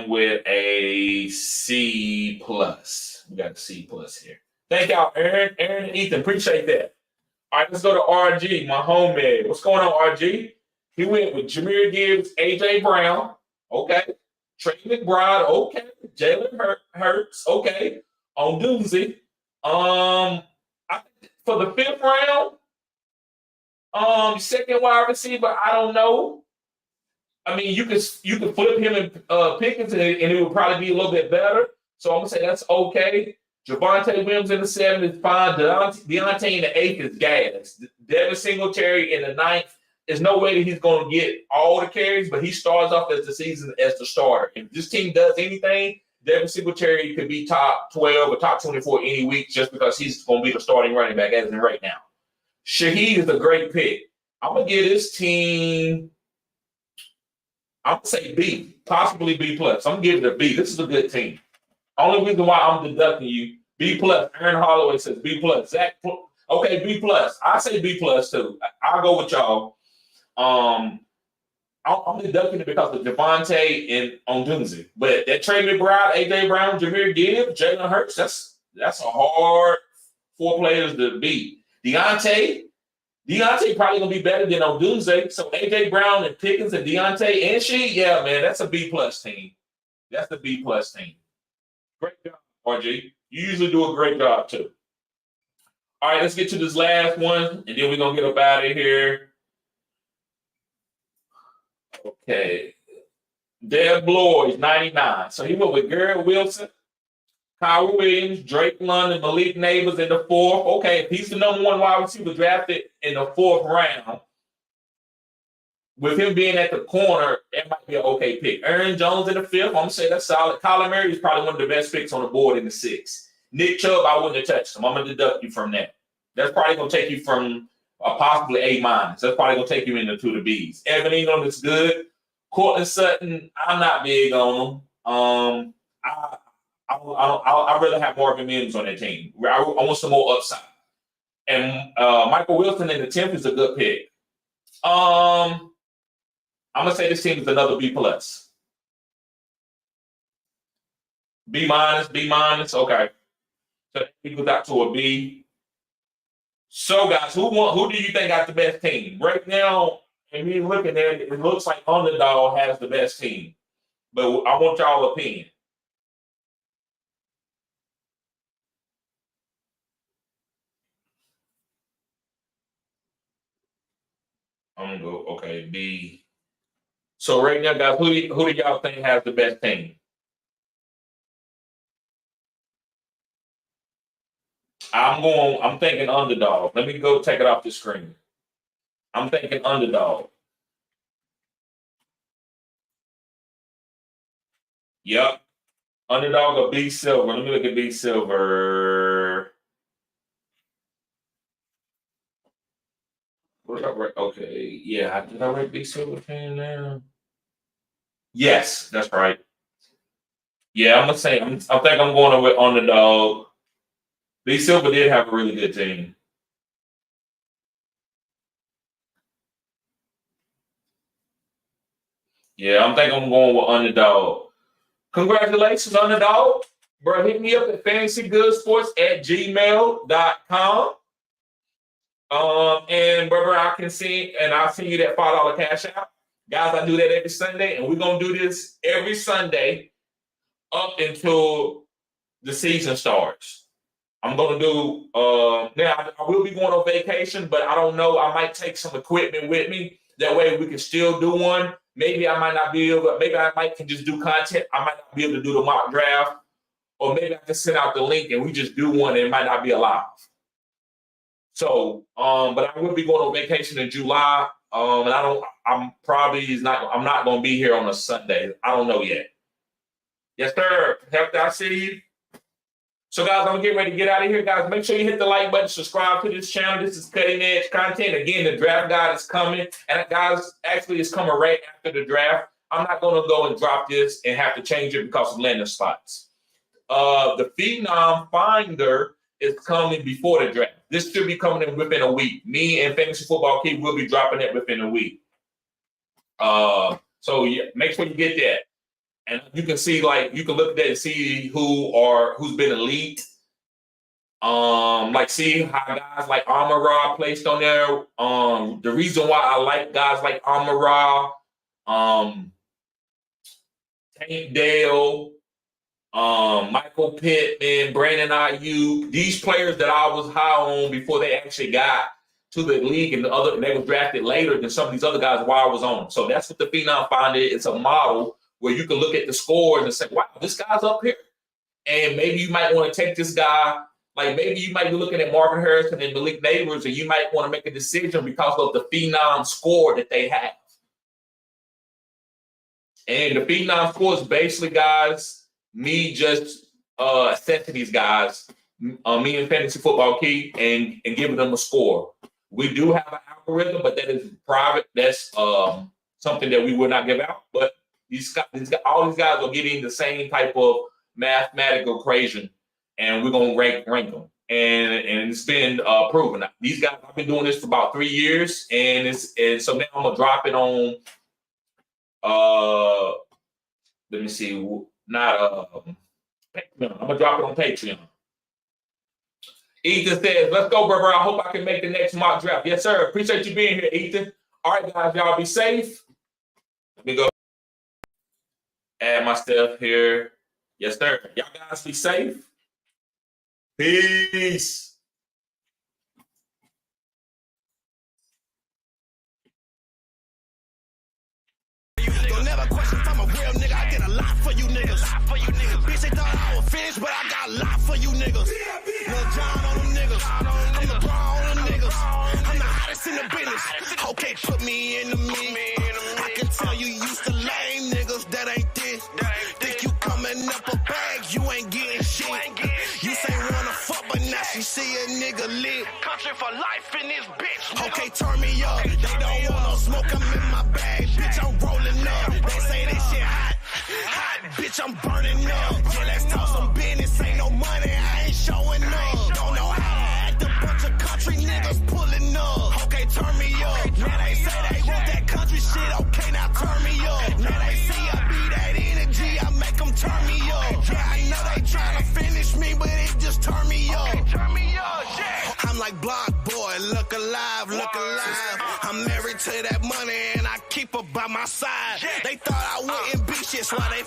with a C+. We got a C+ here. Thank y'all, Aaron and Ethan. Appreciate that. All right, let's go to RG, my homie. What's going on, RG? He went with Jahmyr Gibbs, AJ Brown, okay. Trey McBride, okay. Jalen Hurts, okay. On Doozy. For the 5th round, second wide receiver, I don't know. I mean, you could flip him and Pickens, and it would probably be a little bit better. So I'm gonna say that's okay. Javonte Williams in the 7th is fine. Deontay in the 8th is gas. Devin Singletary in the 9th. There's no way that he's going to get all the carries, but he starts off as the season as the starter. If this team does anything, Devin Singletary could be top 12 or top 24 any week just because he's going to be the starting running back as in right now. Shaheed is a great pick. I'm going to give this team, I'm going to say B, possibly B+. I'm going to give it a B. This is a good team. Only reason why I'm deducting you, B+. Aaron Holloway says B+. Zach, okay, B+. I say B+ too. I'll go with y'all. I'm deducting it because of Javonte and Ondunzi. But that Trey McBride, AJ Brown, Jahmyr Gibbs, Jalen Hurts, that's a hard 4 players to beat. Deontay probably gonna be better than Ondunzi. So AJ Brown and Pickens and Deontay and yeah, man, that's a B+ team. That's the B+ team. Great job, RG. You usually do a great job too. All right, let's get to this last one, and then we're gonna get up out of here. Okay. Deb Blois, 99. So he went with Garrett Wilson, Kyle Williams, Drake London, Malik Neighbors in the 4th. Okay, if he's the number 1 wide receiver drafted in the 4th round, with him being at the corner, that might be an okay pick. Aaron Jones in the 5th, I'm going to say that's solid. Kyler Murray is probably one of the best picks on the board in the 6th. Nick Chubb, I wouldn't have touched him. I'm going to deduct you from that. That's probably going to take you from possibly A-. That's probably going to take you into the Bs. Evan Ingram is good. Cortland Sutton, I'm not big on him. I'd rather have Marvin Mims on that team. I want some more upside. And Michael Wilson in the 10th is a good pick. I'm going to say this team is another B+. B-, okay. So he goes out to a B. So, guys, who do you think got the best team? Right now, and me looking at it, it looks like Underdog has the best team. But I want y'all opinion. I'm going to go, okay, B. So, right now, guys, who do y'all think has the best team? I'm thinking Underdog. Let me go take it off the screen. I'm thinking Underdog. Yep. Underdog or B Silver. Let me look at B Silver. What did I write? Okay. Yeah. Did I write B Silver fan now? Yes, that's right. Yeah, I'm gonna say I think I'm going with Underdog. B Silver did have a really good team. Yeah, I'm thinking I'm going with Underdog. Congratulations, Underdog. Bro, hit me up at fantasygoodssports@gmail.com. And brother, I'll send you that $5 cash out. Guys, I do that every Sunday, and we're gonna do this every Sunday up until the season starts. I'm going to do, now I will be going on vacation, but I don't know. I might take some equipment with me. That way we can still do one. Maybe I might not be able, maybe I might can just do content. I might not be able to do the mock draft, or maybe I can send out the link and we just do one and it might not be alive. So, but I will be going on vacation in July. And I'm not going to be here on a Sunday. I don't know yet. Yes, sir. After I see you. So, guys, I'm going to get ready to get out of here. Guys, make sure you hit the like button, subscribe to this channel. This is cutting edge content. Again, the draft guide is coming. And, guys, actually, it's coming right after the draft. I'm not going to go and drop this and have to change it because of landing spots. The Phenom Finder is coming before the draft. This should be coming in within a week. Me and Fantasy Football Key will be dropping it within a week. So yeah, make sure you get that. And you can see, like, you can look at that and see who's been elite. Like, see how guys like Amon-Ra placed on there. The reason why I like guys like Amon-Ra, Tank Dale, Michael Pittman, Brandon Ayuk, these players that I was high on before they actually got to the league and they were drafted later than some of these other guys while I was on them. So that's what the Phenom Finder is. It's a model where you can look at the scores and say, wow, this guy's up here. And maybe you might want to take this guy. Like, maybe you might be looking at Marvin Harrison and Malik Neighbors, and you might want to make a decision because of the Phenom score that they have. And the Phenom score is basically, guys, me just assessing these guys, me and Fantasy Football Key, and giving them a score. We do have an algorithm, but that is private. That's something that we will not give out. But all these guys are getting the same type of mathematical equation, and we're gonna rank them. And it's been proven. These guys, I've been doing this for about 3 years, and so now I'm gonna drop it on. Let me see. Patreon. I'm gonna drop it on Patreon. Ethan says, "Let's go, brother. I hope I can make the next mock draft." Yes, sir. Appreciate you being here, Ethan. All right, guys, y'all be safe. Let me go add my stuff here. Yes, sir. Y'all guys be safe. Peace. Don't never question if I'm a real nigga. I get a lot for you niggas. Bitch, they thought I was finished, but I got a lot for you niggas. Lil John on them niggas. I'm the Braun on them niggas. I'm the hottest in the business. Okay, put me in the mix. I can tell you used to lame niggas that ain't this. Think you coming up a bag, you ain't getting shit. You say wanna fuck, but now she see a nigga lit. Country for life in this bitch. Okay, turn me up. They don't want no smoke, I'm in my bag. Bitch, I'm rolling up. They say this shit hot. Bitch, I'm burning up. Yeah, let's talk some business. Ain't no money, I ain't showing up. Don't know how to act. A bunch of country niggas pulling up. Okay, turn me up. Now they say they want that country shit. Okay, now turn me up. Now they see I be that energy. I make them turn me up. Yeah, I know they trying to finish me, but it just turn me up. Okay, turn me up, yeah. I'm like Block Boy, look alive, look alive. I'm married to that money and I keep her by my side. They thought I wouldn't be shit, so they